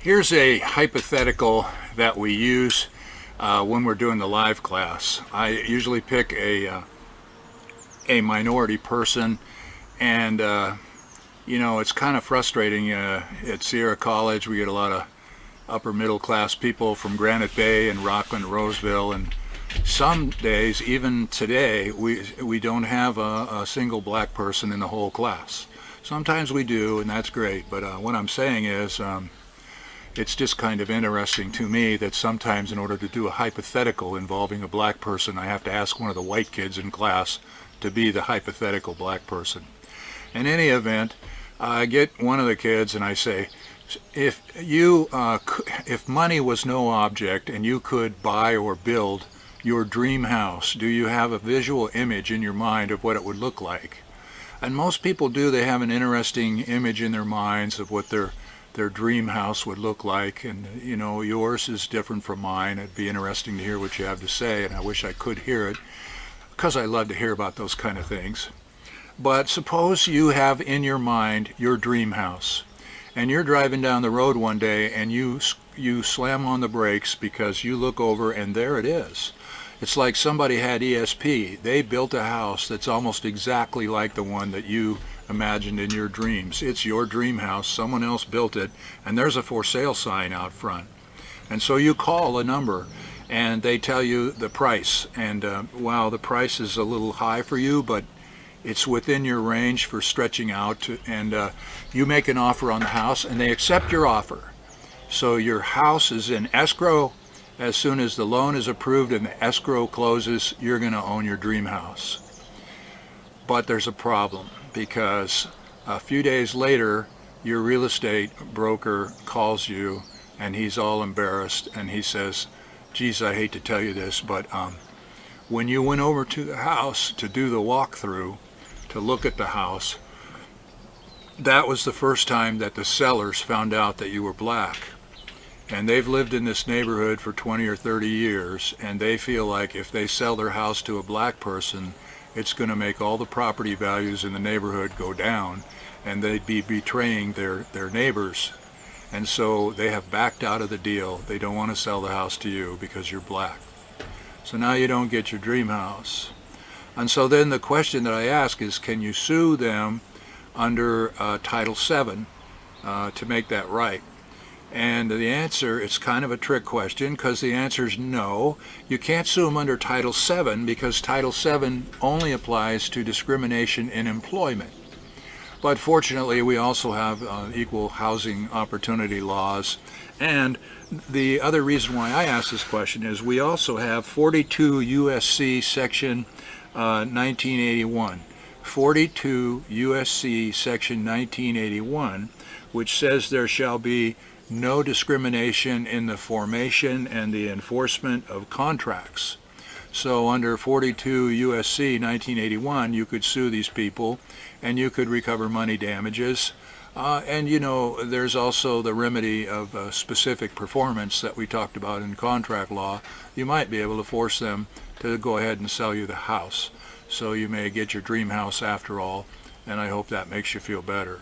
Here's a hypothetical that we use when we're doing the live class. I usually pick a minority person, and you know, it's kind of frustrating. At Sierra College, we get a lot of upper middle class people from Granite Bay and Rockland, Roseville, and some days, even today, we don't have a single black person in the whole class. Sometimes we do, and that's great, but what I'm saying is it's just kind of interesting to me that sometimes in order to do a hypothetical involving a black person, I have to ask one of the white kids in class to be the hypothetical black person. In any event, I get one of the kids and I say, if money was no object and you could buy or build your dream house, do you have a visual image in your mind of what it would look like? And most people do. They have an interesting image in their minds of what their dream house would look like, and you know, yours is different from mine. It'd be interesting to hear what you have to say, and I wish I could hear it, because I love to hear about those kind of things. But suppose you have in your mind your dream house, and you're driving down the road one day and you slam on the brakes because you look over and there it is. It's like somebody had ESP. They built a house that's almost exactly like the one that you imagined in your dreams. It's your dream house. Someone else built it, and there's a for sale sign out front. And so you call a number, and they tell you the price. And wow, the price is a little high for you, but it's within your range for stretching out. And you make an offer on the house, and they accept your offer. So your house is in escrow. As soon as the loan is approved and the escrow closes, you're going to own your dream house. But there's a problem, because a few days later, your real estate broker calls you and he's all embarrassed and he says, geez, I hate to tell you this, but when you went over to the house to do the walkthrough, to look at the house, that was the first time that the sellers found out that you were black. And they've lived in this neighborhood for 20 or 30 years, and they feel like if they sell their house to a black person, it's going to make all the property values in the neighborhood go down, and they'd be betraying their neighbors. And so they have backed out of the deal. They don't want to sell the house to you because you're black. So now you don't get your dream house. And so then the question that I ask is, can you sue them under Title VII to make that right? And the answer, it's kind of a trick question, because the answer is no. You can't sue them under Title VII because Title VII only applies to discrimination in employment. But fortunately, we also have equal housing opportunity laws. And the other reason why I ask this question is we also have 42 U.S.C. Section 1981. 42 U.S.C. Section 1981, which says there shall be no discrimination in the formation and the enforcement of contracts. So under 42 U.S.C. 1981, you could sue these people and you could recover money damages. And you know, there's also the remedy of specific performance that we talked about in contract law. You might be able to force them to go ahead and sell you the house. So you may get your dream house after all, and I hope that makes you feel better.